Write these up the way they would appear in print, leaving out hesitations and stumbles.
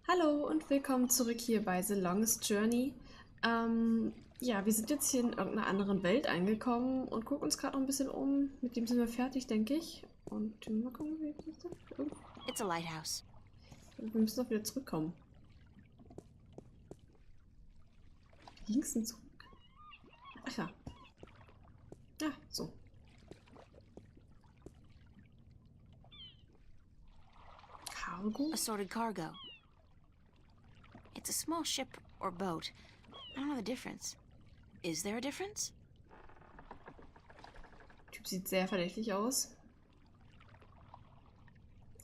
Hallo und willkommen zurück hier bei The Longest Journey. Ja, wir sind jetzt hier in irgendeiner anderen Welt angekommen und gucken uns gerade noch ein bisschen um. Mit dem sind wir fertig, denke ich. Und mal gucken, wie ist das? It's a lighthouse. Wir müssen doch wieder zurückkommen. Wie ging es denn zurück? Ach ja. Ja, so. Cargo? Assorted cargo. It's a small ship or boat. I don't know the difference. Is there a difference? Der Typ sieht sehr verdächtig aus.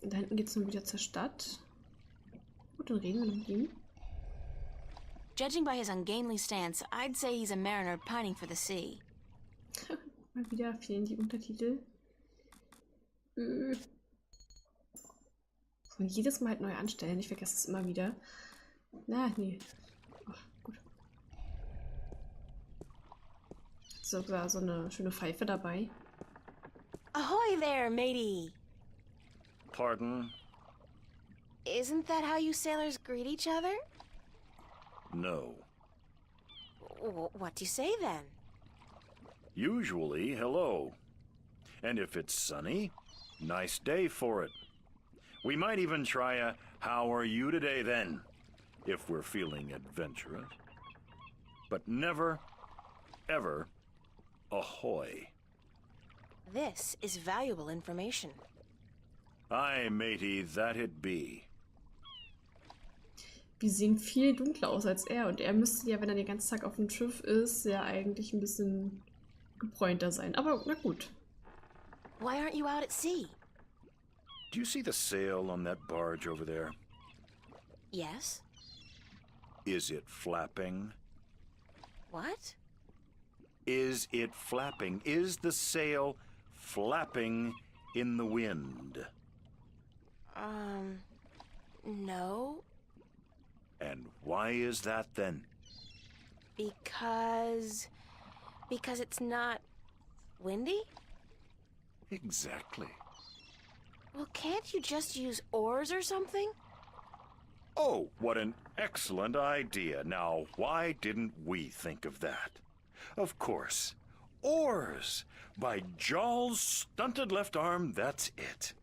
Und da hinten geht es nun wieder zur Stadt. Gut, dann reden wir mit ihm. Judging by his ungainly stance, I'd say he's a mariner pining for the sea. Mal wieder fehlen die Untertitel. Und jedes Mal halt neu anstellen. Ich vergesse es immer wieder. Na, nee. Ach, gut. Sogar so eine schöne Pfeife dabei. Ahoy there, matey! Pardon? Isn't that how you sailors greet each other? No. What do you say then? Usually, hello. And if it's sunny, nice day for it. We might even try a how are you today then, if we're feeling adventurous. But never, ever, ahoy. This is valuable information. Aye, matey, that it be. Wir sehen viel dunkler aus als er. Und er müsste ja, wenn er den ganzen Tag auf dem Schiff ist, ja eigentlich ein bisschen gebräunter sein. Aber na gut. Why aren't you out at sea? Do you see the sail on that barge over there? Yes? Is it flapping? What? Is it flapping? Is the sail flapping in the wind? No. And why is that then? Because it's not windy? Exactly. Well, can't you just use oars or something? Oh, what an excellent idea. Now, why didn't we think of that? Of course. Oars! By Jaw's stunted left arm, that's it.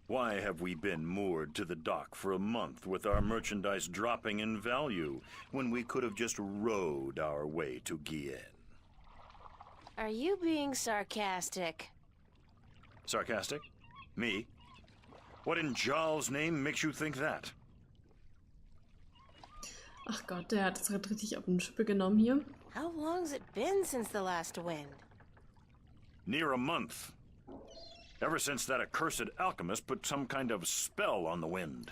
Why have we been moored to the dock for a month with our merchandise dropping in value when we could have just rowed our way to GER? Are you being sarcastic? Sarcastic? Me? What in Jaw's name makes you think that? Ach Gott, der hat es gerade richtig auf den Schippe genommen hier. How long's it been since the last wind? Near a month. Ever since that accursed alchemist put some kind of spell on the wind.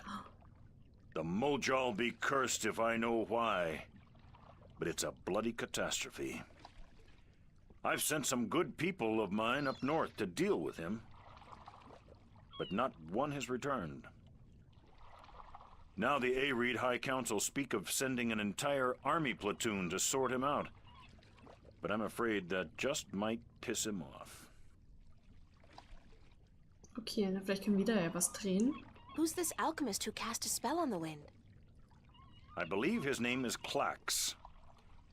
The Moja'll be cursed if I know why. But it's a bloody catastrophe. I've sent some good people of mine up north to deal with him. But not one has returned. Now the Areed High Council speak of sending an entire army platoon to sort him out. But I'm afraid that just might piss him off. Okay, na, vielleicht können wir da ja was drehen. Who's this alchemist who cast a spell on the wind? I believe his name is Clax.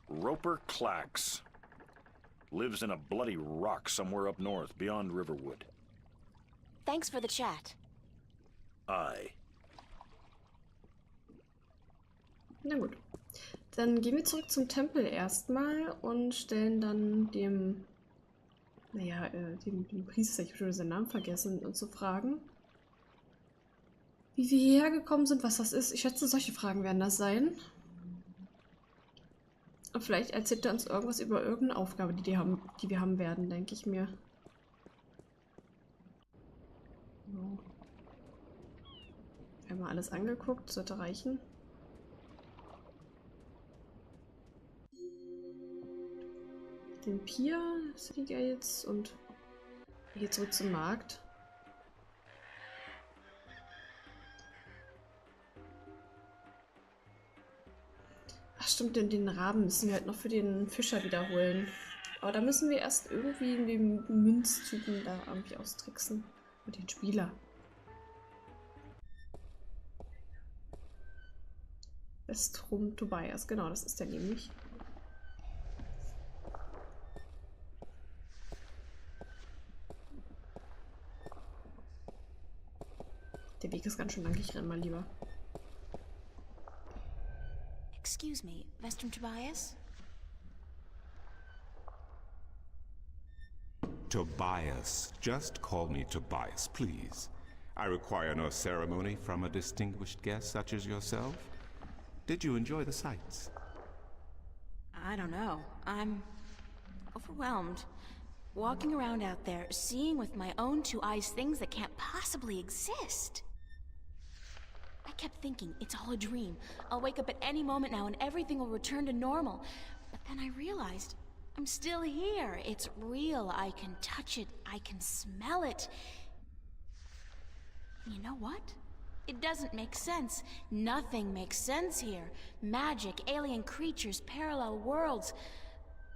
Roper Clax. Lives in a bloody rock somewhere up north, beyond Riverwood. Thanks for the chat. Aye. Na gut. Dann gehen wir zurück zum Tempel erstmal und stellen dann dem Priester, ich habe schon seinen Namen vergessen, uns zu fragen, wie wir hierher gekommen sind, was das ist. Ich schätze, solche Fragen werden das sein. Und vielleicht erzählt er uns irgendwas über irgendeine Aufgabe, die wir haben werden, denke ich mir. So. Wir haben mal alles angeguckt, sollte reichen. Den Pier sieht er jetzt und hier zurück zum Markt. Ach stimmt, den Raben müssen wir halt noch für den Fischer wiederholen. Aber da müssen wir erst irgendwie den Münztypen da irgendwie austricksen. Und den Spieler. Westrum Tobias, genau, das ist der nämlich. Der Weg ist ganz schön lang, ich renn mal lieber. Excuse me, Vestrum Tobias? Tobias. Just call me Tobias, please. I require no ceremony from a distinguished guest such as yourself. Did you enjoy the sights? I don't know. I'm overwhelmed. Walking around out there, seeing with my own two eyes things that can't possibly exist. I kept thinking, it's all a dream. I'll wake up at any moment now and everything will return to normal. But then I realized, I'm still here. It's real. I can touch it. I can smell it. You know what? It doesn't make sense. Nothing makes sense here. Magic, alien creatures, parallel worlds.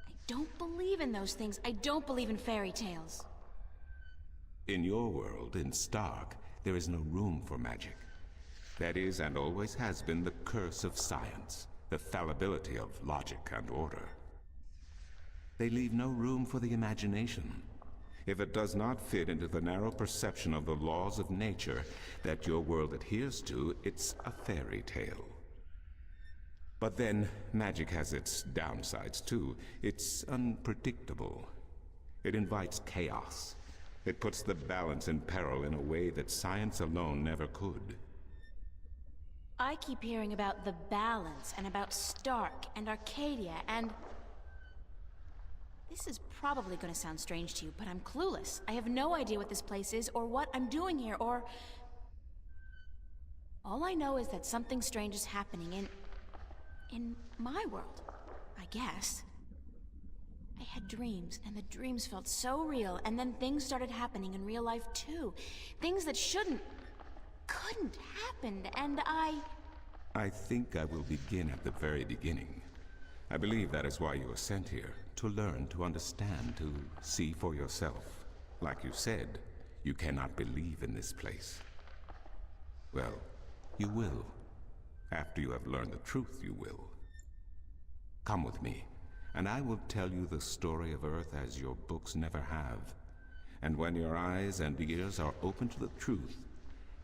I don't believe in those things. I don't believe in fairy tales. In your world, in Stark, there is no room for magic. That is, and always has been, the curse of science, the fallibility of logic and order. They leave no room for the imagination. If it does not fit into the narrow perception of the laws of nature that your world adheres to, it's a fairy tale. But then, magic has its downsides too. It's unpredictable. It invites chaos. It puts the balance in peril in a way that science alone never could. I keep hearing about the balance and about Stark and Arcadia and... This is probably going to sound strange to you, but I'm clueless. I have no idea what this place is or what I'm doing here or... All I know is that something strange is happening in my world, I guess. I had dreams, and the dreams felt so real, and then things started happening in real life too. Things that couldn't happen, and I think I will begin at the very beginning. I believe that is why you were sent here, to learn, to understand, to see for yourself. Like you said, you cannot believe in this place. Well, you will. After you have learned the truth, you will. Come with me, and I will tell you the story of Earth as your books never have. And when your eyes and ears are open to the truth,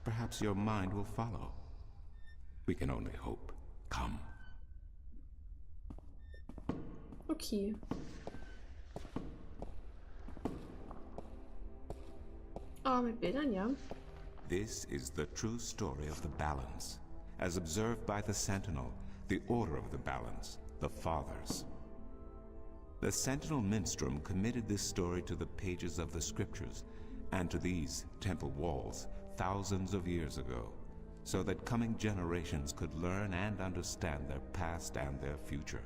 perhaps your mind will follow. We can only hope. Come. Okay. Mit Bildern, ja. This is the true story of the balance, as observed by the Sentinel, the order of the balance, the Fathers. The Sentinel Minstrom committed this story to the pages of the scriptures and to these temple walls thousands of years ago, so that coming generations could learn and understand their past and their future.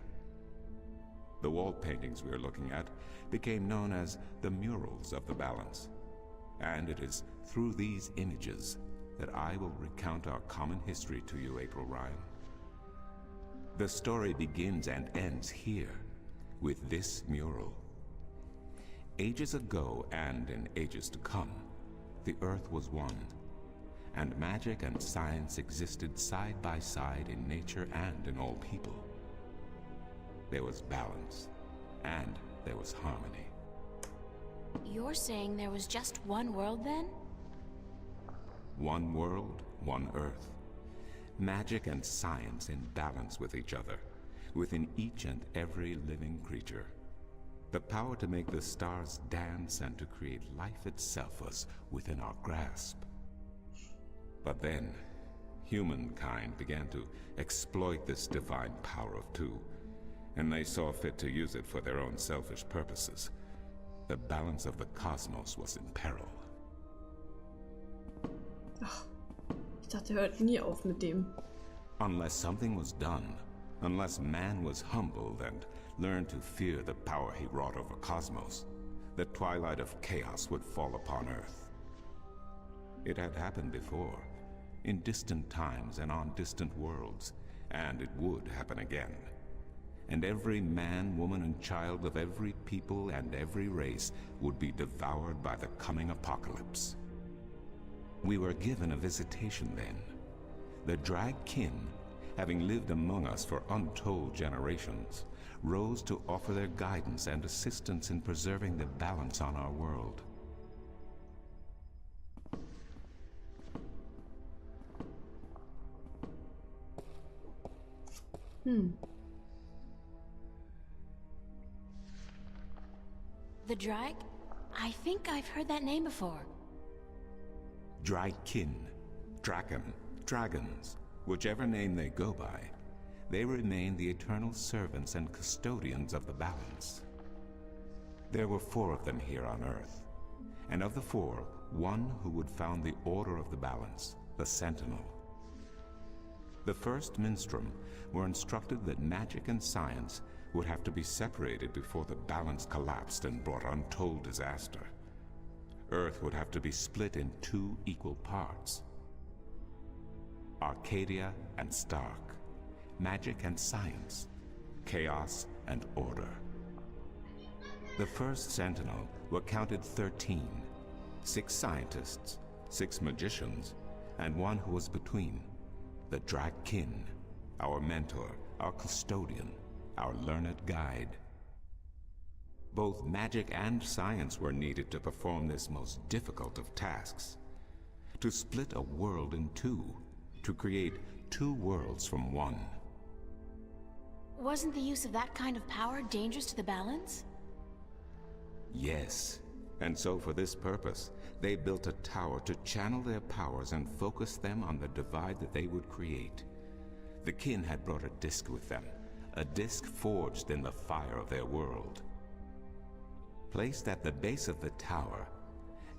The wall paintings we are looking at became known as the murals of the balance, and it is through these images that I will recount our common history to you, April Ryan. The story begins and ends here, with this mural. Ages ago and in ages to come, the Earth was one, and magic and science existed side by side in nature and in all people. There was balance, and there was harmony. You're saying there was just one world then? One world, one Earth. Magic and science in balance with each other, within each and every living creature. The power to make the stars dance and to create life itself was within our grasp. But then, humankind began to exploit this divine power of two, and they saw fit to use it for their own selfish purposes. The balance of the cosmos was in peril. Ach, ich dachte, er hört nie auf mit dem. Unless something was done, unless man was humbled and learned to fear the power he wrought over cosmos, the twilight of chaos would fall upon Earth. It had happened before, in distant times and on distant worlds, and it would happen again. And every man, woman, and child of every people and every race would be devoured by the coming apocalypse. We were given a visitation then. The Drag Kin having lived among us for untold generations, rose to offer their guidance and assistance in preserving the balance on our world. The drag? I think I've heard that name before. Draken, Draken, dragons, whichever name they go by, they remain the eternal servants and custodians of the balance. There were 4 of them here on Earth, and of the 4, one who would found the order of the balance, the Sentinel. The first minstrel were instructed that magic and science would have to be separated before the balance collapsed and brought untold disaster. Earth would have to be split in 2 equal parts. Arcadia and Stark, magic and science, chaos and order. The first Sentinel were counted 13, 6 scientists, 6 magicians, and one who was between, the Draken, our mentor, our custodian, our learned guide. Both magic and science were needed to perform this most difficult of tasks. To split a world in 2, to create 2 worlds from 1. Wasn't the use of that kind of power dangerous to the balance? Yes, and so for this purpose, they built a tower to channel their powers and focus them on the divide that they would create. The kin had brought a disc with them, a disc forged in the fire of their world. Placed at the base of the tower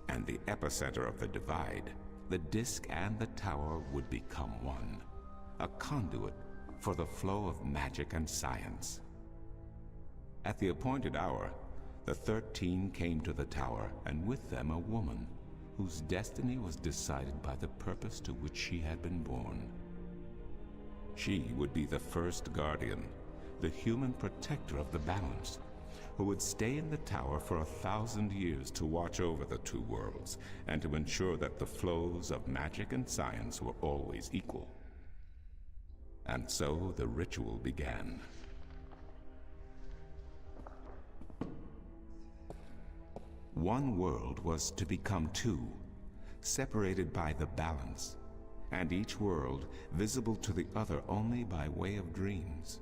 and the epicenter of the divide, the disc and the tower would become one, a conduit for the flow of magic and science. At the appointed hour, the 13 came to the tower, and with them a woman whose destiny was decided by the purpose to which she had been born. She would be the first guardian, the human protector of the balance, who would stay in the tower for 1,000 years to watch over the 2 worlds and to ensure that the flows of magic and science were always equal. And so the ritual began. One world was to become 2, separated by the balance, and each world visible to the other only by way of dreams.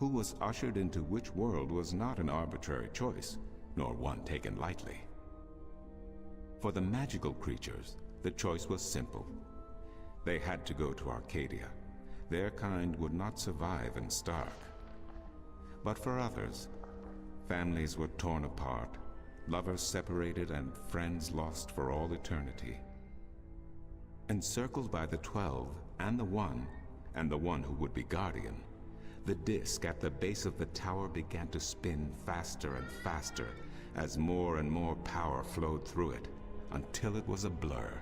Who was ushered into which world was not an arbitrary choice, nor one taken lightly. For the magical creatures, the choice was simple. They had to go to Arcadia. Their kind would not survive in Stark. But for others, families were torn apart, lovers separated, and friends lost for all eternity. Encircled by the 12 and the one who would be guardian, the disc at the base of the tower began to spin faster and faster as more and more power flowed through it, until it was a blur.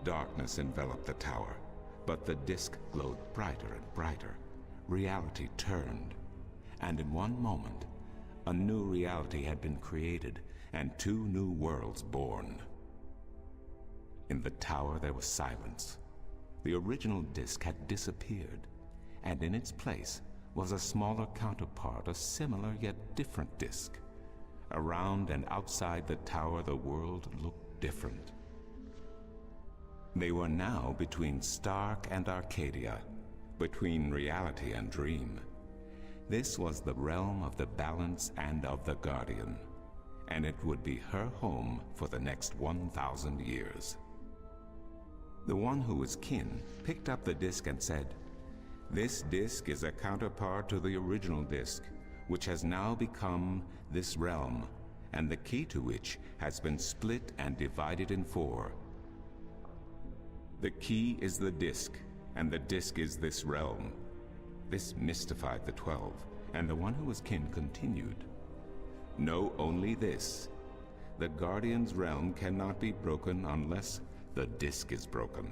Darkness enveloped the tower, but the disc glowed brighter and brighter. Reality turned, and in one moment, a new reality had been created and 2 new worlds born. In the tower there was silence. The original disc had disappeared, and in its place was a smaller counterpart, a similar yet different disc. Around and outside the tower the world looked different. They were now between Stark and Arcadia, between reality and dream. This was the realm of the balance and of the guardian, and it would be her home for the next 1,000 years. The one who was kin picked up the disc and said, "This disc is a counterpart to the original disc, which has now become this realm, and the key to which has been split and divided in 4. The key is the disc, and the disc is this realm." This mystified the 12, and the one who was kin continued, "Know only this. The Guardian's realm cannot be broken unless the disc is broken.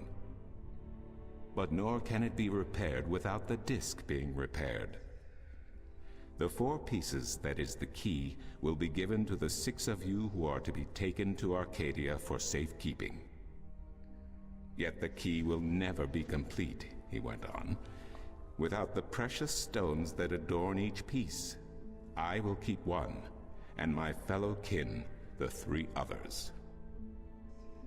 But nor can it be repaired without the disc being repaired. The 4 pieces that is the key will be given to the 6 of you who are to be taken to Arcadia for safekeeping. Yet the key will never be complete he went on, without the precious stones that adorn each piece. I will keep one, and my fellow kin the 3 others.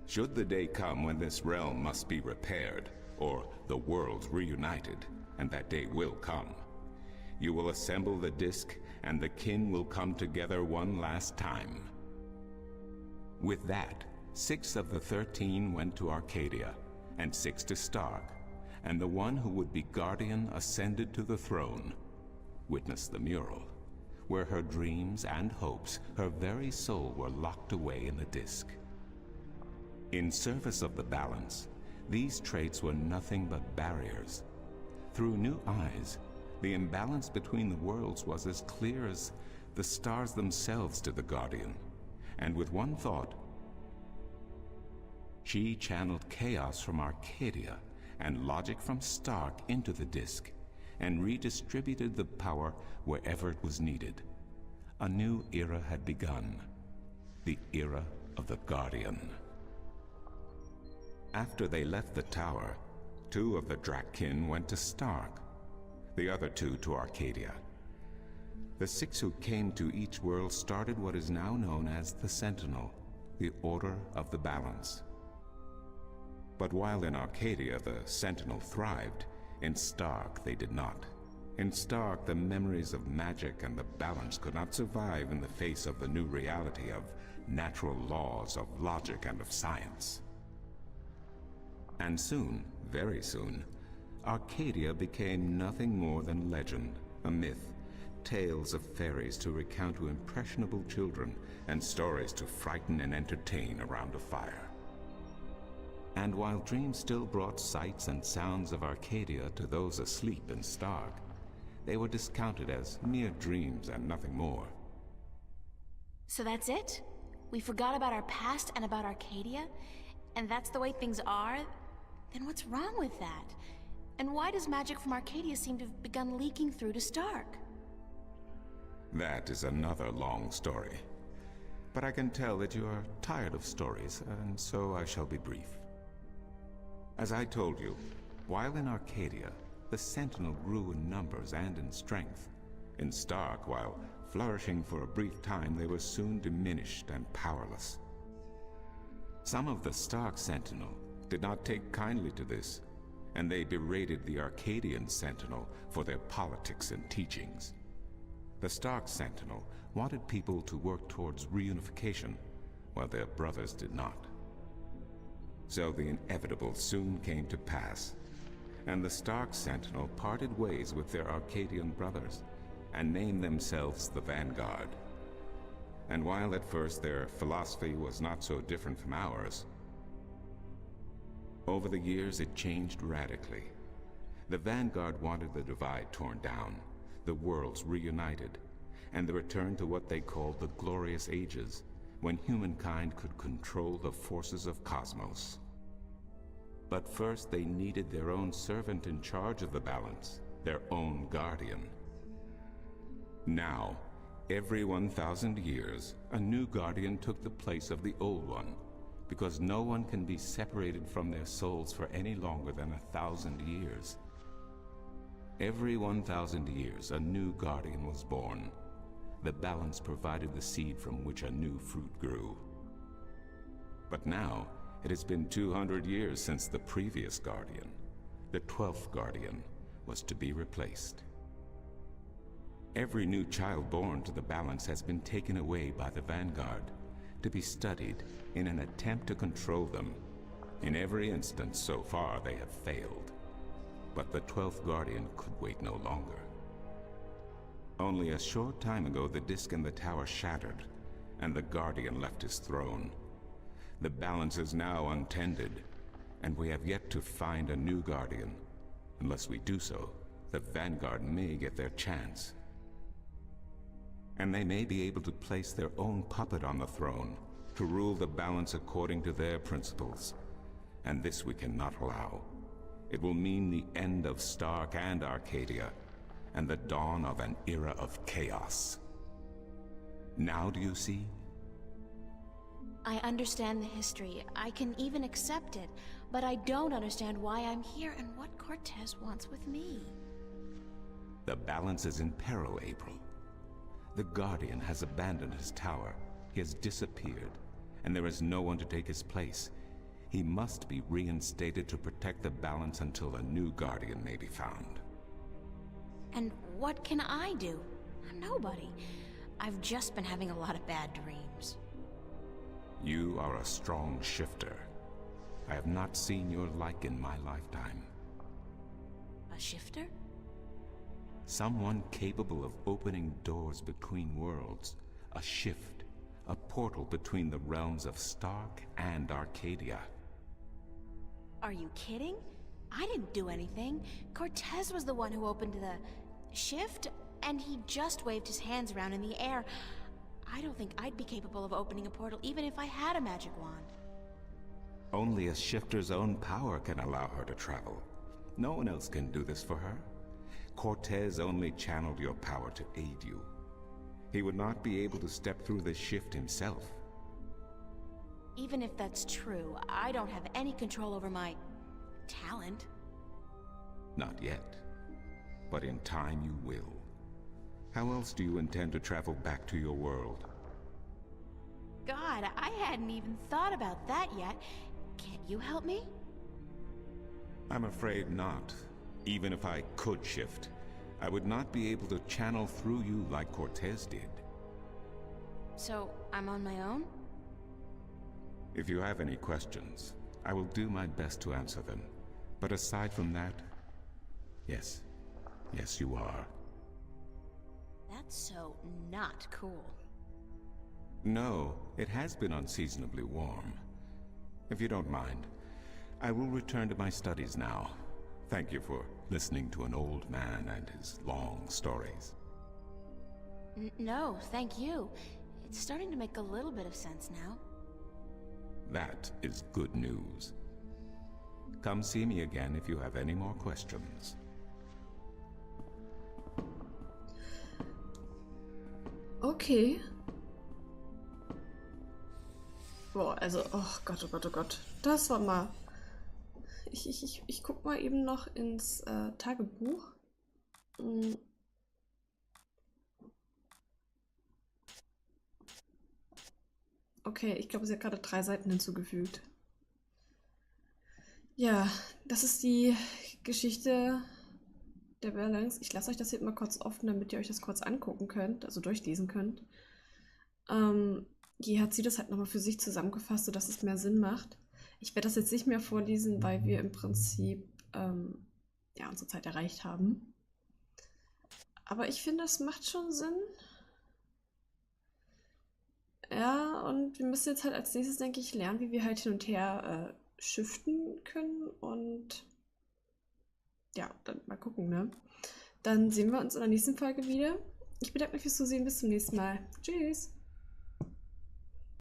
Should the day come when this realm must be repaired, or the worlds reunited, and that day will come, you will assemble the disc, and the kin will come together one last time. With that, 6 of the 13 went to Arcadia, and 6 to Stark, and the one who would be guardian ascended to the throne. Witness the mural, where her dreams and hopes, her very soul, were locked away in the disc. In service of the balance, these traits were nothing but barriers. Through new eyes, the imbalance between the worlds was as clear as the stars themselves to the Guardian, and with one thought, she channeled chaos from Arcadia and logic from Stark into the disc, and redistributed the power wherever it was needed. A new era had begun, the era of the Guardian. After they left the tower, 2 of the Drakkin went to Stark, the other 2 to Arcadia. The 6 who came to each world started what is now known as the Sentinel, the Order of the Balance. But while in Arcadia the Sentinel thrived, in Stark they did not. In Stark, the memories of magic and the balance could not survive in the face of the new reality of natural laws, of logic, and of science. And soon, very soon, Arcadia became nothing more than legend, a myth, tales of fairies to recount to impressionable children, and stories to frighten and entertain around a fire. And while dreams still brought sights and sounds of Arcadia to those asleep in Stark, they were discounted as mere dreams and nothing more. So that's it? We forgot about our past and about Arcadia? And that's the way things are? Then what's wrong with that? And why does magic from Arcadia seem to have begun leaking through to Stark? That is another long story. But I can tell that you are tired of stories, and so I shall be brief. As I told you, while in Arcadia, the Sentinel grew in numbers and in strength. In Stark, while flourishing for a brief time, they were soon diminished and powerless. Some of the Stark Sentinel did not take kindly to this, and they berated the Arcadian Sentinel for their politics and teachings. The Stark Sentinel wanted people to work towards reunification, while their brothers did not. So the inevitable soon came to pass, and the Stark Sentinel parted ways with their Arcadian brothers, and named themselves the Vanguard. And while at first their philosophy was not so different from ours, over the years it changed radically. The Vanguard wanted the divide torn down, the worlds reunited, and the return to what they called the Glorious Ages, when humankind could control the forces of cosmos. But first they needed their own servant in charge of the balance, their own guardian. Now, every 1,000 years, a new guardian took the place of the old one, because no one can be separated from their souls for any longer than 1,000 years. Every 1,000 years, a new guardian was born. The balance provided the seed from which a new fruit grew. But now, it has been 200 years since the previous guardian, the 12th guardian, was to be replaced. Every new child born to the balance has been taken away by the Vanguard to be studied in an attempt to control them. In every instance so far they have failed, but the 12th guardian could wait no longer. Only a short time ago the disc in the tower shattered, and the guardian left his throne. The balance is now untended, and we have yet to find a new guardian. Unless we do so, the Vanguard may get their chance. And they may be able to place their own puppet on the throne, to rule the balance according to their principles. And this we cannot allow. It will mean the end of Stark and Arcadia, and the dawn of an era of chaos. Now do you see? I understand the history. I can even accept it. but I don't understand why I'm here and what Cortez wants with me. The balance is in peril, April. The Guardian has abandoned his tower. He has disappeared, and there is no one to take his place. He must be reinstated to protect the balance until a new Guardian may be found. And what can I do? I'm nobody. I've just been having a lot of bad dreams. You are a strong shifter. I have not seen your like in my lifetime. A shifter? Someone capable of opening doors between worlds. A shift. A portal between the realms of Stark and Arcadia. Are you kidding? I didn't do anything. Cortez was the one who opened the shift, and he just waved his hands around in the air. I don't think I'd be capable of opening a portal even if I had a magic wand. Only a shifter's own power can allow her to travel. No one else can do this for her. Cortez only channeled your power to aid you. He would not be able to step through the shift himself. Even if that's true, I don't have any control over my talent. Not yet. But in time you will. How else do you intend to travel back to your world? God, I hadn't even thought about that yet. Can't you help me? I'm afraid not. Even if I could shift, I would not be able to channel through you like Cortez did. So, I'm on my own? If you have any questions, I will do my best to answer them. But aside from that, yes. Yes, you are. That's so not cool. No, it has been unseasonably warm. If you don't mind, I will return to my studies now. Thank you for listening to an old man and his long stories. No, thank you. It's starting to make a little bit of sense now. That is good news. Come see me again if you have any more questions. Okay. Boah, also, oh Gott, oh Gott, oh Gott. Das war mal... Ich guck mal eben noch ins Tagebuch. Hm. Okay, ich glaube, sie hat gerade 3 Seiten hinzugefügt. Ja, das ist die Geschichte der Balance. Ich lasse euch das hier mal kurz offen, damit ihr euch das kurz angucken könnt, also durchlesen könnt. Hier hat sie das halt nochmal für sich zusammengefasst, sodass es mehr Sinn macht. Ich werde das jetzt nicht mehr vorlesen, weil wir im Prinzip ja, unsere Zeit erreicht haben. Aber ich finde, das macht schon Sinn. Ja, und wir müssen jetzt halt als nächstes, denke ich, lernen, wie wir halt hin und her shiften können. Und ja, dann mal gucken, ne? Dann sehen wir uns in der nächsten Folge wieder. Ich bedanke mich fürs Zusehen. Bis zum nächsten Mal. Tschüss!